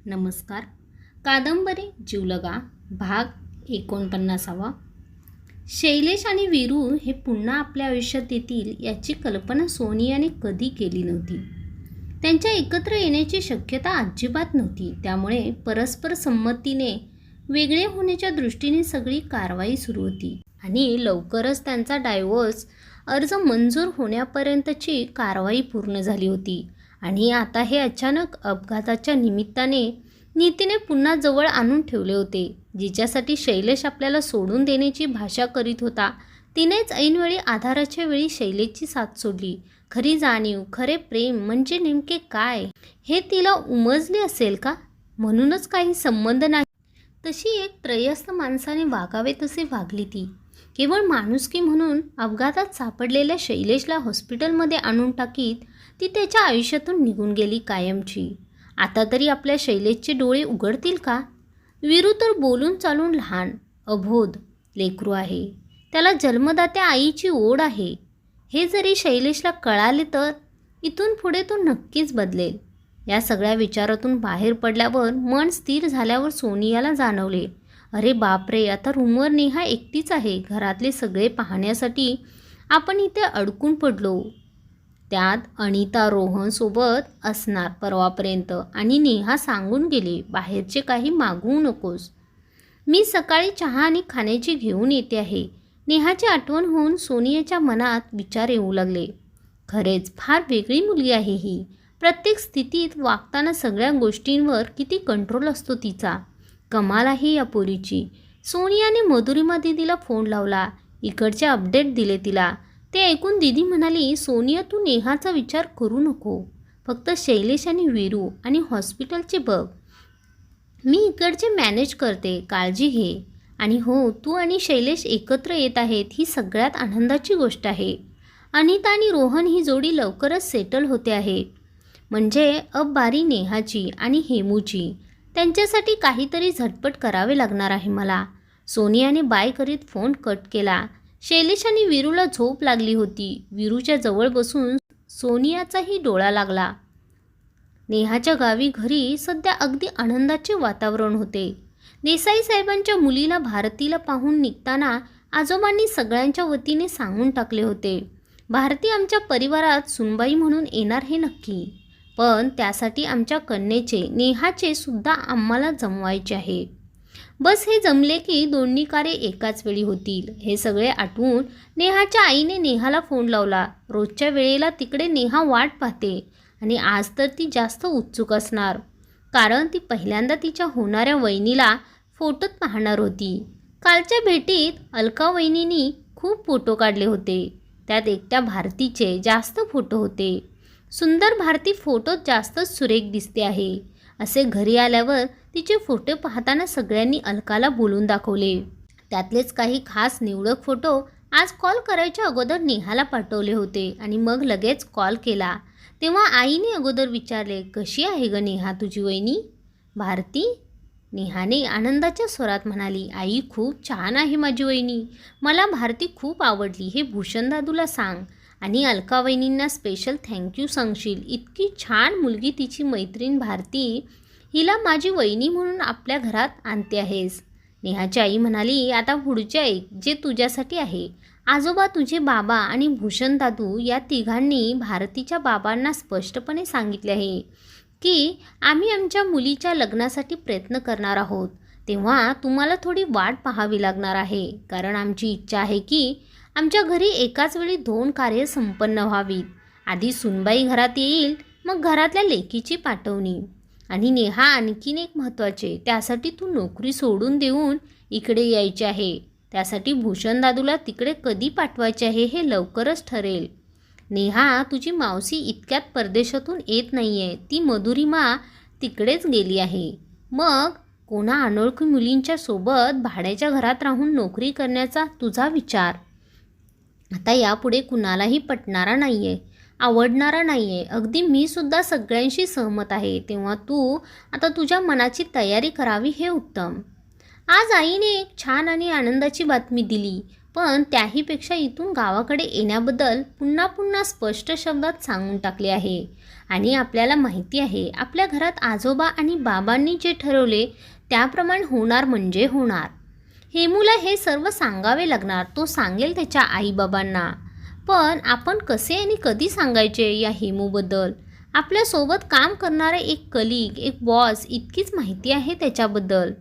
नमस्कार. कादंबरी जीवलगा भाग 49. शैलेश आणि वीरू हे पुन्हा आपल्या आयुष्यात येतील याची कल्पना सोनियाने कधी केली नव्हती. त्यांच्या एकत्र येण्याची शक्यता अजिबात नव्हती. त्यामुळे परस्पर संमतीने वेगळे होण्याच्या दृष्टीने सगळी कारवाई सुरू होती आणि लवकरच त्यांचा डायव्होर्स अर्ज मंजूर होण्यापर्यंतची कारवाई पूर्ण झाली होती. आणि आता हे अचानक अपघाताच्या निमित्ताने नीतीने पुन्हा जवळ आणून ठेवले होते. जिच्यासाठी शैलेश आपल्याला सोडून देण्याची भाषा करीत होता तिनेच ऐनवेळी आधाराच्या वेळी शैलेशची साथ सोडली. खरी जाणीव, खरे प्रेम म्हणजे नेमके काय हे तिला उमजले असेल का? म्हणूनच काही संबंध नाही तशी एक त्रयस्थ माणसाने वागावे तसे वागली ती. केवळ माणुसकी म्हणून अपघातात सापडलेल्या शैलेशला हॉस्पिटलमध्ये आणून टाकीत ती त्याच्या आयुष्यातून निघून गेली कायमची. आता तरी आपल्या शैलेशचे डोळे उघडतील का? वीरू तर बोलून चालून लहान अबोध लेकरू आहे. त्याला जन्मदात्या आईची ओढ आहे. हे जरी शैलेशला कळाले तर इथून पुढे तो नक्कीच बदलेल. या सगळ्या विचारातून बाहेर पडल्यावर मन स्थिर झाल्यावर सोनियाला जाणवले, अरे बापरे, आता रूमवर नेहा एकटीच आहे. घरातले सगळे पाहण्यासाठी आपण इथे अडकून पडलो. त्यात अनिता रोहनसोबत असणार परवापर्यंत. आणि नेहा सांगून गेली, बाहेरचे काही मागवू नकोस, मी सकाळी चहा आणि खाण्याची घेऊन येते आहे. नेहाची आठवण होऊन सोनियाच्या मनात विचार येऊ लागले. खरेच फार वेगळी मुलगी आहे ही. प्रत्येक स्थितीत वागताना सगळ्या गोष्टींवर किती कंट्रोल असतो तिचा. कमाल आहे या पोरीची. सोनियाने मधुरिमा दीदीला फोन लावला. इकडचे अपडेट दिले तिला. ते ऐकून दीदी म्हणाली, सोनिया तू नेहाचा विचार करू नको. फक्त शैलेश आणि वीरू आणि हॉस्पिटलचे बघ. मी इकडचे मॅनेज करते, काळजी घे. आणि हो, तू आणि शैलेश एकत्र येत आहेत ही सगळ्यात आनंदाची गोष्ट आहे. अनिता आणि रोहन ही जोडी लवकरच सेटल होते आहे. म्हणजे अब बारी नेहाची आणि हेमूची. त्यांच्यासाठी काहीतरी झटपट करावे लागणार आहे मला. सोनियाने बाय करीत फोन कट केला. शैलेश आणि वीरूला झोप लागली होती. वीरूच्या जवळ बसून सोनियाचाही डोळा लागला. नेहाच्या गावी घरी सध्या अगदी आनंदाचे वातावरण होते. देसाई साहेबांच्या मुलीला भारतीला पाहून निघताना आजोबांनी सगळ्यांच्या वतीने सांगून टाकले होते, भारती आमच्या परिवारात सुनबाई म्हणून येणार हे नक्की. पण त्यासाठी आमच्या कन्येचे, नेहाचे सुद्धा आम्हाला जमवायचे आहे. बस हे जमले की दोन्ही कार्य एकाच वेळी होतील. हे सगळे आठवून नेहाच्या आईने नेहाला फोन लावला. रोजच्या वेळेला तिकडे नेहा वाट पाहते आणि आज तर ती जास्त उत्सुक असणार, कारण ती पहिल्यांदा तिच्या होणाऱ्या वहिनीला फोटोत पाहणार होती. कालच्या भेटीत अलका वहिनींनी खूप फोटो काढले होते. त्यात एकट्या भारतीचे जास्त फोटो होते. सुंदर भारती फोटोत जास्तच सुरेख दिसते आहे असे घरी आल्यावर तिचे फोटो पाहताना सगळ्यांनी अलकाला बोलून दाखवले. त्यातलेच काही खास निवडक फोटो आज कॉल करायच्या अगोदर नेहाला पाठवले होते आणि मग लगेच कॉल केला. तेव्हा आईने अगोदर विचारले, कशी आहे ग नेहा तुझी वहिनी? भारती, नेहाने आनंदाच्या स्वरात म्हणाली, आई खूप छान आहे माझी वहिनी. मला भारती खूप आवडली हे भूषण दादूला सांग. आणि अलका वहिनींना स्पेशल थँक्यू सांगशील. इतकी छान मुलगी तिची मैत्रीण भारती, हिला माझी वहिनी म्हणून आपल्या घरात आणते आहेस. नेहाची आई म्हणाली, आता पुढचे ऐक जे तुझ्यासाठी आहे. आजोबा, तुझे बाबा आणि भूषण दादू या तिघांनी भारतीच्या बाबांना स्पष्टपणे सांगितले आहे की आम्ही आमच्या मुलीच्या लग्नासाठी प्रयत्न करणार आहोत. तेव्हा तुम्हाला थोडी वाट पाहावी लागणार आहे, कारण आमची इच्छा आहे की आमच्या घरी एकाच वेळी 2 कार्य संपन्न व्हावीत. आधी सुनबाई घरात येईल, मग घरातल्या लेकीची पाठवणी. आणि नेहा, आणखीन एक महत्त्वाचे, त्यासाठी तू नोकरी सोडून देऊन इकडे यायचे आहे. त्यासाठी भूषण दादूला तिकडे कधी पाठवायचे आहे हे लवकरच ठरेल. नेहा, तुझी मावशी इतक्यात परदेशातून येत नाही आहे. ती मधुरिमा तिकडेच गेली आहे. मग कोणा अनोळखी मुलींच्या सोबत भाड्याच्या घरात राहून नोकरी करण्याचा तुझा विचार आता यापुढे कुणालाही पटणारा नाही आहे, आवडणारा नाही आहे. अगदी मी सुद्धा सगळ्यांशी सहमत आहे. तेव्हा तू आता तुझ्या मनाची तयारी करावी हे उत्तम. आज आईने एक छान आणि आनंदाची बातमी दिली. पण त्याहीपेक्षा इथून गावाकडे येण्याबद्दल पुन्हा पुन्हा स्पष्ट शब्दात सांगून टाकले आहे. आणि आपल्याला माहिती आहे, आपल्या घरात आजोबा आणि बाबांनी जे ठरवले त्याप्रमाणे होणार म्हणजे होणार. हेमूला हे सर्व सांगावे लागणार. तो सांगेल त्याच्या आईबाबांना. पण आपण कसे आणि कधी सांगायचे या हेमूबद्दल? आपल्यासोबत काम करणारे एक कलीग, एक बॉस इतकीच माहिती आहे त्याच्याबद्दल.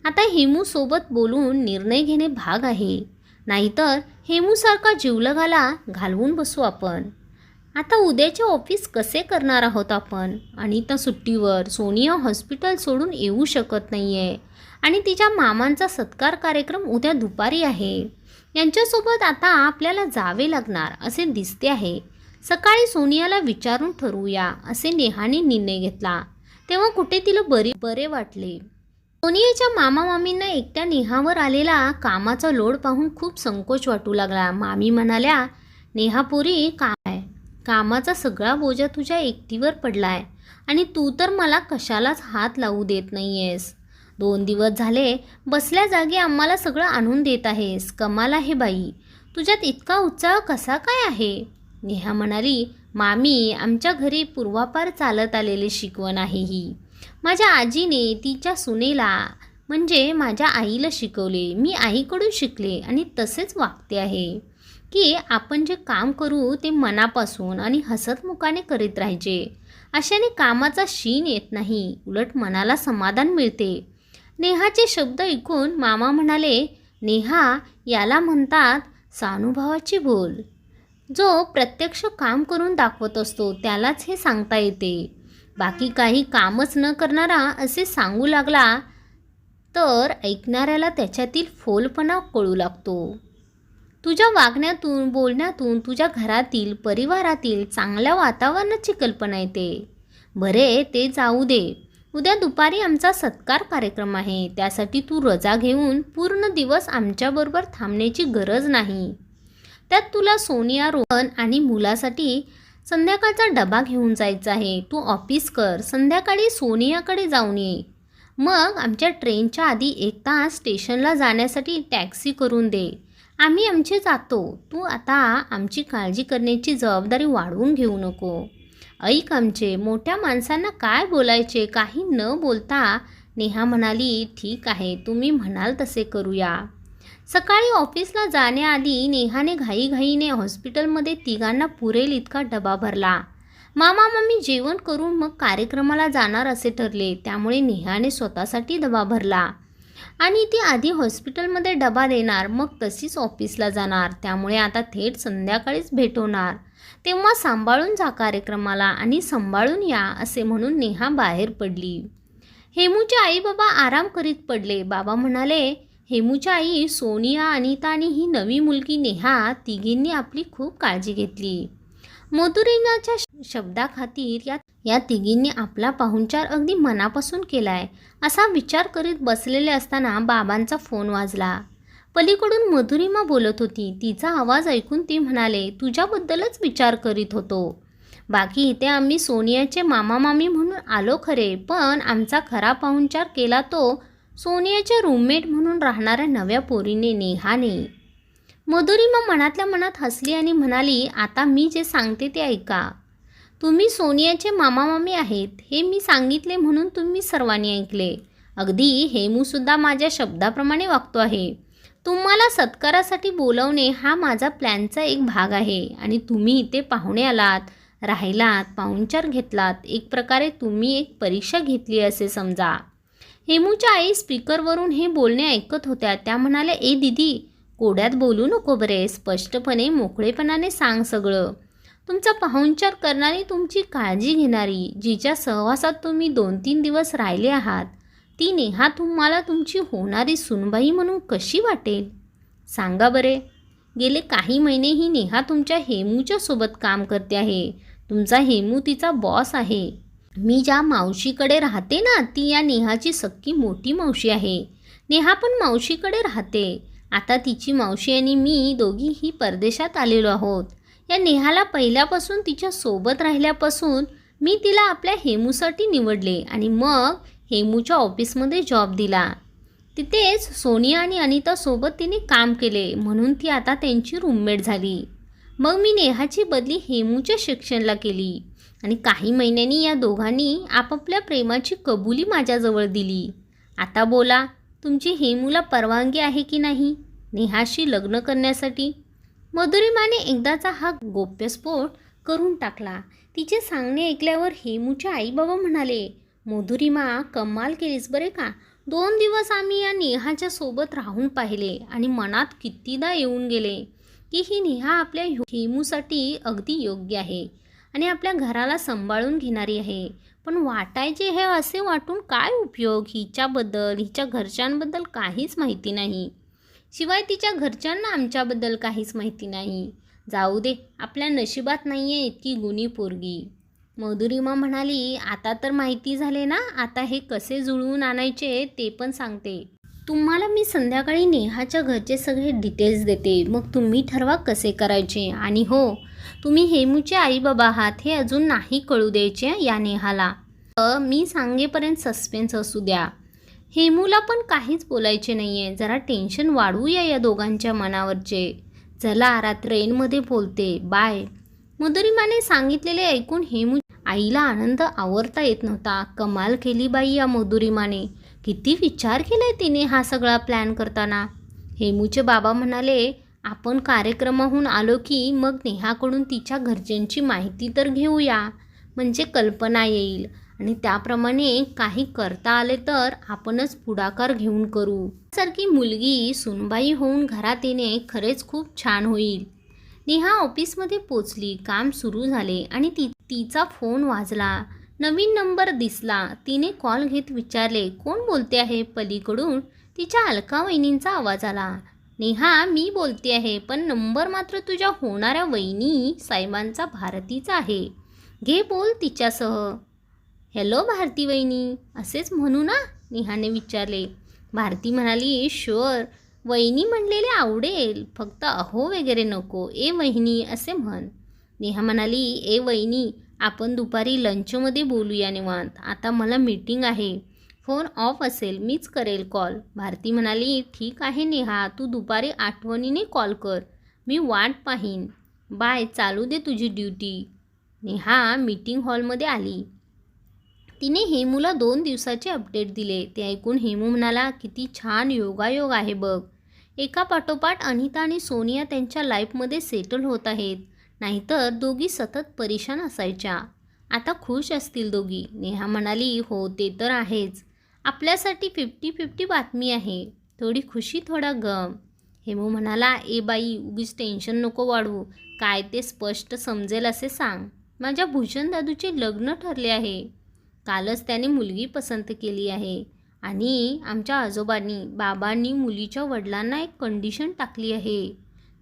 आता हेमूसोबत बोलून निर्णय घेणे भाग आहे. नाहीतर हेमूसारखा जीवलगाला घालवून बसू आपण. आता उद्याचे ऑफिस कसे करणार आहोत आपण? अनिता सुट्टीवर, सोनिया हॉस्पिटल सोडून येऊ शकत नाही आहे आणि तिच्या मामांचा सत्कार कार्यक्रम उद्या दुपारी आहे. यांच्यासोबत आता आपल्याला जावे लागणार असे दिसते आहे. सकाळी सोनियाला विचारून ठरवूया असे नेहाने निर्णय घेतला. तेव्हा कुठे तिला बरे वाटले. सोनियाच्या मामा मामींना एकट्या नेहावर आलेला कामाचा लोड पाहून खूप संकोच वाटू लागला. मामी म्हणाल्या, नेहापुरी काय, कामाचा सगळा बोजा तुझ्या एकटीवर पडलाय आणि तू तर मला कशालाच हात लावू देत नाही आहेस. 2 दिवस झाले बसल्या जागी आम्हाला सगळं आणून देत आहेस. कमाल आहे बाई, तुझ्यात इतका उत्साह कसा काय आहे? नेहा म्हणाली, मामी, आमच्या घरी पूर्वापार चालत आलेले शिकवण आहे ही. माझ्या आजीने तिच्या सुनेला म्हणजे माझ्या आईला शिकवले. मी आईकडून शिकले आणि तसेच वागते आहे की आपण जे काम करू ते मनापासून आणि हसतमुखाने करीत राहायचे. अशाने कामाचा शीण येत नाही, उलट मनाला समाधान मिळते. नेहाचे शब्द ऐकून मामा म्हणाले, नेहा, याला म्हणतात सानुभावाची बोल. जो प्रत्यक्ष काम करून दाखवत असतो त्यालाच हे सांगता येते. बाकी काही कामच न करणारा असे सांगू लागला तर ऐकणाऱ्याला त्याच्यातील फोलपणा कळू लागतो. तुझ्या वागण्यातून, बोलण्यातून तुझ्या घरातील, परिवारातील चांगल्या वातावरणाची कल्पना येते. बरे, ते जाऊ दे. उद्या दुपारी आमचा सत्कार कार्यक्रम आहे. त्यासाठी तू रजा घेऊन पूर्ण दिवस आमच्याबरोबर थांबण्याची गरज नाही. त्यात तुला सोनिया, रोहन आणि मुलासाठी संध्याकाळचा डबा घेऊन जायचा आहे. तू ऑफिस कर, संध्याकाळी सोनियाकडे जाऊन ये. मग आमच्या ट्रेनच्या आधी 1 तास स्टेशनला जाण्यासाठी टॅक्सी करून दे. आम्ही आमचे जातो. तू आता आमची काळजी करण्याची जबाबदारी वाढवून घेऊ नको. ऐक, आमचे मोठ्या माणसांना काय बोलायचे काही न बोलता नेहा म्हणाली, ठीक आहे, तुम्ही म्हणाल तसे करूया. सकाळी ऑफिसला जाण्याआधी नेहाने घाईघाईने हॉस्पिटलमध्ये तिघांना पुरेल इतका डबा भरला. मामा मामी जेवण करून मग कार्यक्रमाला जाणार असे ठरले. त्यामुळे नेहाने स्वतःसाठी डबा भरला आणि ती आधी हॉस्पिटलमध्ये डबा देणार, मग तशीच ऑफिसला जाणार. त्यामुळे आता थेट संध्याकाळीच भेट होणार. तेव्हा सांभाळून जा कार्यक्रमाला आणि सांभाळून या असे म्हणून नेहा बाहेर पडली. हेमूचे आई बाबा आराम करीत पडले. बाबा म्हणाले, हेमूच्या आई सोनिया, अनिता आणि ही नवी मुलगी नेहा तिघींनी आपली खूप काळजी घेतली. मधुरिनाच्या शब्दाखातीर या तिघींनी आपला पाहुणचार अगदी मनापासून केलाय असा विचार करीत बसलेले असताना बाबांचा फोन वाजला. पलीकडून मधुरिमा बोलत होती. तिचा आवाज ऐकून ती म्हणाले, तुझ्याबद्दलच विचार करीत होतो. बाकी इथे आम्ही सोनियाचे मामा मामी म्हणून आलो खरे, पण आमचा खरा पाहुणचार केला तो सोनियाच्या रूममेट म्हणून राहणाऱ्या नव्या पोरीने, नेहाने. मधुरिमा मनातल्या मनात हसली आणि म्हणाली, आता मी जे सांगते ते ऐका. तुम्ही सोनियाचे मामा मामी आहेत हे मी सांगितले म्हणून तुम्ही सर्वांनी ऐकले. अगदी हेमूसुद्धा माझ्या शब्दाप्रमाणे वागतो आहे. तुम्हाला सत्कारासाठी बोलवणे हा माझा प्लॅनचा एक भाग आहे आणि तुम्ही इथे पाहुणे आलात, राहिलात, पाहुणचार घेतलात. एक प्रकारे तुम्ही एक परीक्षा घेतली असे समजा. हेमूच्या आई स्पीकरवरून हे बोलणे ऐकत होत्या. त्या म्हणाल्या, ए दीदी, कोड्यात बोलू नको बरे, स्पष्टपणे मोकळेपणाने सांग सगळं. तुमचा पाहुणचार करणारी, तुमची काळजी घेणारी, जिच्या सहवासात तुम्ही 2-3 दिवस राहिले आहात, ती नेहा तुम्हाला तुमची होणारी सुनबाई म्हणून कशी वाटेल? सांगा बरे. गेले काही महिने ही नेहा तुमच्या हेमूच्या सोबत काम करते आहे. तुमचा हेमू तिचा बॉस आहे. मी ज्या मावशीकडे राहते ना, ती या नेहाची सख्खी मोठी मावशी आहे. नेहा पण मावशीकडे राहते. आता तिची मावशी आणि मी दोघीही परदेशात आलेलो आहोत. या नेहाला पहिल्यापासून तिच्या सोबत राहिल्यापासून मी तिला आपल्या हेमूसाठी निवडले आणि मग हेमूच्या ऑफिसमध्ये जॉब दिला. तिथेच सोनिया आणि अनितासोबत तिने काम केले, म्हणून ती आता त्यांची रूममेट झाली. मग मी नेहाची बदली हेमूच्या शिक्षणला केली आणि काही महिन्यांनी या दोघांनी आपापल्या प्रेमाची कबुली माझ्याजवळ दिली. आता बोला, तुमची हेमूला परवानगी आहे की नाही नेहाशी लग्न करण्यासाठी? मधुरिमाने एकदाचा हा गोप्यस्फोट करून टाकला. तिचे सांगणे ऐकल्यावर हेमूचे आईबाबा म्हणाले, मधुरिमा, कमाल केलीस बरे का. 2 दिवस आम्ही या नेहाच्या सोबत राहून पाहिले आणि मनात कितीदा येऊन गेले की ही नेहा आपल्या हेमूसाठी अगदी योग्य आहे आणि आपल्या घराला सांभाळून घेणारी आहे. पण वाटायचे हे असे वाटून काय उपयोग? हिच्याबद्दल, हिच्या घरच्यांबद्दल काहीच माहिती नाही. शिवाय तिच्या घरच्यांना आमच्याबद्दल काहीच माहिती नाही. जाऊ दे, आपल्या नशिबात नाही आहे इतकी गुणी पोरगी. मधुरिमा म्हणाली, आता तर माहिती झाले ना, आता हे कसे जुळवून आणायचे ते पण सांगते. तुम्हाला मी संध्याकाळी नेहाच्या घरचे सगळे डिटेल्स देते, मग तुम्ही ठरवा कसे करायचे. आणि हो, तुम्ही हेमूचे आईबाबा आहात हे अजून नाही कळू द्यायचे या नेहाला. मी सांगेपर्यंत सस्पेन्स असू द्या. हेमूला पण काहीच बोलायचे नाही आहे. जरा टेन्शन वाढवूया या दोघांच्या मनावरचे. चला, रात्रेमध्ये बोलते, बाय. मधुरिमाने सांगितलेले ऐकून हेमू आईला आनंद आवरता येत नव्हता. कमाल केली बाई या मधुरिमाने. किती विचार केलाय तिने हा सगळा प्लॅन करताना. हेमूचे बाबा म्हणाले, आपण कार्यक्रमाहून आलो की मग नेहाकडून तिच्या घरच्यांची माहिती तर घेऊया, म्हणजे कल्पना येईल आणि त्याप्रमाणे काही करता आले तर आपणच पुढाकार घेऊन करू. सारखी मुलगी सुनबाई होऊन घरात येणे खरेच खूप छान होईल. नेहा ऑफिसमध्ये पोचली. काम सुरू झाले आणि तिचा फोन वाजला. नवीन नंबर दिसला. तिने कॉल घेत विचारले, कोण बोलते आहे पलीकडून? तिच्या अलका वहिनींचा आवाज आला. नेहा, मी बोलते आहे, पण नंबर मात्र तुझ्या होणाऱ्या वहिनी साहेबांचा भारतीचा आहे. घे, बोल तिच्यासह. हॅलो भारती वहिनी, असेच म्हणू ना? नेहाने विचारले. भारती म्हणाली, शुअर, वहिनी म्हणलेले आवडेल, फक्त अहो वगैरे नको, ए वहिनी असे म्हण. नेहा म्हणाली, ए वहिनी, आपण दुपारी लंचमध्ये बोलूया निवांत. आता मला मीटिंग आहे. फोन ऑफ असेल, मीच करेल कॉल. भारती म्हणाली, ठीक आहे नेहा, तू दुपारी आठवणीने कॉल कर, मी वाट पाहीन. बाय, चालू दे तुझी ड्युटी. नेहा मीटिंग हॉलमध्ये आली. तिने हेमूला 2 दिवसाचे अपडेट दिले. ते ऐकून हेमू म्हणाला, किती छान योगायोग आहे बघ. एका पाठोपाठ अनिता आणि सोनिया त्यांच्या लाईफमध्ये सेटल होत आहेत. नाहीतर दोघी सतत परेशान असायच्या. आता खुश असतील दोघी. नेहा म्हणाली, हो ते तर आहेच. आपल्यासाठी 50-50 बातमी आहे. थोडी खुशी, थोडा गम. हेमू म्हणाला, ए बाई, उगीच टेन्शन नको वाढवू. काय ते स्पष्ट समजेल असे सांग. माझ्या भूषण दादूचे लग्न ठरले आहे. कालच त्याने मुलगी पसंत केली आहे आणि आमच्या बाबांनी मुलीच्या वडिलांना एक कंडिशन टाकली आहे.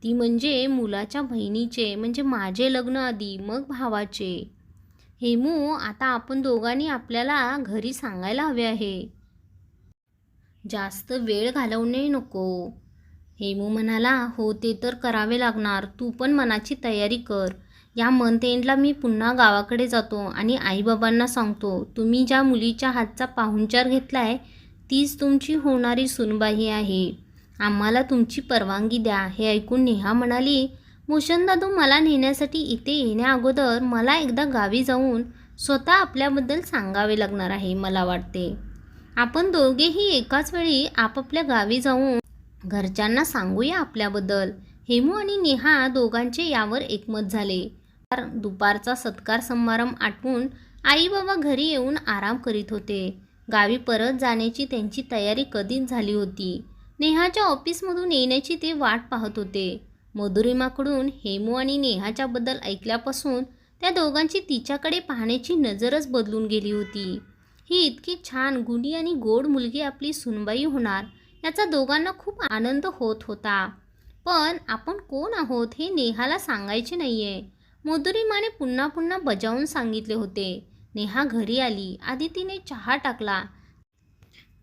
ती म्हणजे मुलाच्या बहिणीचे, म्हणजे माझे लग्न आधी, मग भावाचे. हेमू, आता आपण दोघांनी आपल्याला घरी सांगायला हवे आहे. जास्त वेळ घालवणे नको. हेमू म्हणाला, हो ते तर करावे लागणार. तू पण मनाची तयारी कर. या मंथ एंडला मी पुन्हा गावाकडे जातो आणि आईबाबांना सांगतो, तुम्ही ज्या मुलीच्या हातचा पाहुणचार घेतला आहे तीच तुमची होणारी सुनबाई आहे. आम्हाला तुमची परवानगी द्या. हे ऐकून नेहा म्हणाली, भूषण दादू, मला नेण्यासाठी इथे येण्या अगोदर मला एकदा गावी जाऊन स्वतः आपल्याबद्दल सांगावे लागणार आहे. मला वाटते आपण दोघेही एकाच वेळी आपापल्या गावी जाऊन घरच्यांना सांगूया आपल्याबद्दल. हेमू आणि नेहा दोघांचे यावर एकमत झाले. दुपारचा सत्कार समारंभ आटपून आई बाबा घरी येऊन आराम करीत होते. गावी परत जाण्याची त्यांची तयारी कधीच झाली होती. नेहाच्या ऑफिसमधून येण्याची ते वाट पाहत होते. मधुरिमाकडून हेमू आणि नेहाच्याबद्दल ऐकल्यापासून त्या दोघांची तिच्याकडे पाहण्याची नजरच बदलून गेली होती. ही इतकी छान, गुणी आणि गोड मुलगी आपली सुनबाई होणार याचा दोघांना खूप आनंद होत होता. पण आपण कोण आहोत हे नेहाला सांगायचे नाही आहे. मधुरिमाने पुन्हा पुन्हा बजावून सांगितले होते. नेहा घरी आली. आधी तिने चहा टाकला.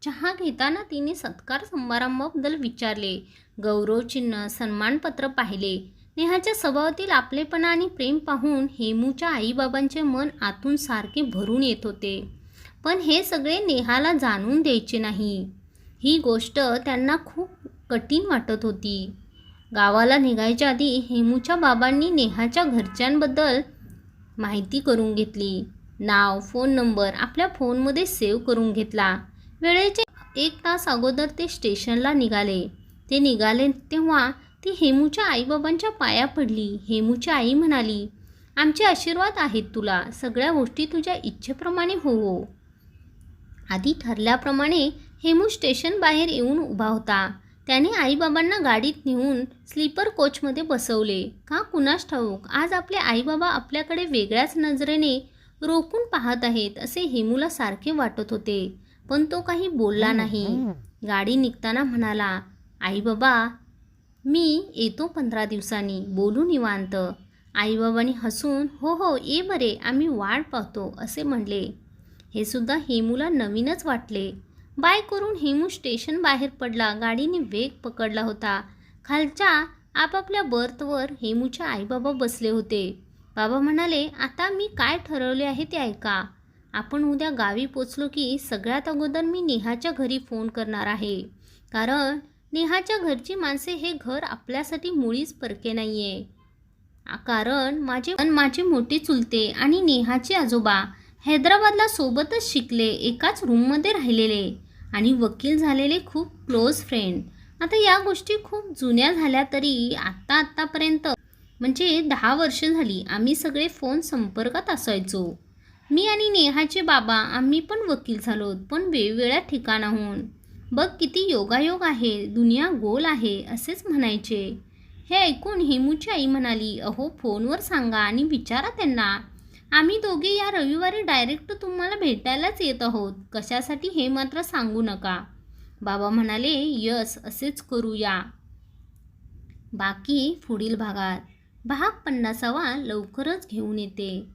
चहा घेताना तिने सत्कार समारंभाबद्दल विचारले. गौरवचिन्ह, सन्मानपत्र पाहिले. नेहाच्या स्वभावातील आपलेपणा आणि प्रेम पाहून हेमूच्या आईबाबांचे मन आतून सारखे भरून येत होते. पण हे सगळे नेहाला जाणून द्यायचे नाही. ही गोष्ट त्यांना खूप कठीण वाटत होती. गावाला निघायच्या आधी हेमूच्या बाबांनी नेहाच्या घरच्यांबद्दल माहिती करून घेतली. नाव, फोन नंबर आपल्या फोनमध्ये सेव्ह करून घेतला. वेळेचे 1 तास अगोदर ते स्टेशनला निघाले. ते निघाले तेव्हा ती हेमूच्या आईबाबांच्या पाया पडली. हेमूची आई म्हणाली, आमचे आशीर्वाद आहेत तुला. सगळ्या गोष्टी तुझ्या इच्छेप्रमाणे हो. आधी ठरल्याप्रमाणे हेमू स्टेशन बाहेर येऊन उभा होता. त्याने आईबाबांना गाडीत नेऊन स्लीपर कोचमध्ये बसवले. का कुणास ठाऊक आज आपले आईबाबा आपल्याकडे वेगळ्याच नजरेने रोखून पाहत आहेत असे हेमूला सारखे वाटत होते. पण तो काही बोलला नाही. गाडी निघताना म्हणाला, आईबाबा मी येतो 15 दिवसांनी, बोलू निवांत. आईबाबांनी हसून हो ये बरे, आम्ही वाट पाहतो असे म्हणले. हे सुद्धा हेमूला नवीनच वाटले. बाय करून हेमू स्टेशन बाहेर पडला. गाडीने वेग पकडला होता. खालच्या आपापल्या बर्थवर हेमूच्या आईबाबा बसले होते. बाबा म्हणाले, आता मी काय ठरवले आहे ते ऐका. आपण उद्या गावी पोचलो की सगळ्यात अगोदर मी नेहाच्या घरी फोन करणार आहे. कारण नेहाच्या घरची माणसे हे घर आपल्यासाठी मुळीच परके नाही आहे. कारण माझे मोठे चुलते आणि नेहाचे आजोबा हैदराबादला सोबतच शिकले, एकाच रूममध्ये राहिलेले आणि वकील झालेले खूप क्लोज फ्रेंड. आता या गोष्टी खूप जुन्या झाल्या तरी आत्तापर्यंत म्हणजे 10 वर्ष झाली आम्ही सगळे फोन संपर्कात असायचो. मी आणि नेहाचे बाबा आम्ही पण वकील झालोत, पण वेगवेगळ्या ठिकाणाहून. बघ किती योगायोग आहे, दुनिया गोल आहे असेच म्हणायचे. हे ऐकून हेमूची आई म्हणाली, अहो फोनवर सांगा आणि विचारा त्यांना. आम्ही दोघे या रविवारी डायरेक्ट तुम्हाला भेटायलाच येत आहोत. कशासाठी हे मात्र सांगू नका. बाबा म्हणाले, यस असेच करूया. बाकी पुढील भागात. भाग 50वा लवकरच घेऊन येते.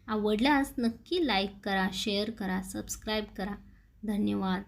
आवडल्यास नक्की लाईक करा, शेअर करा, सबस्क्राईब करा. धन्यवाद.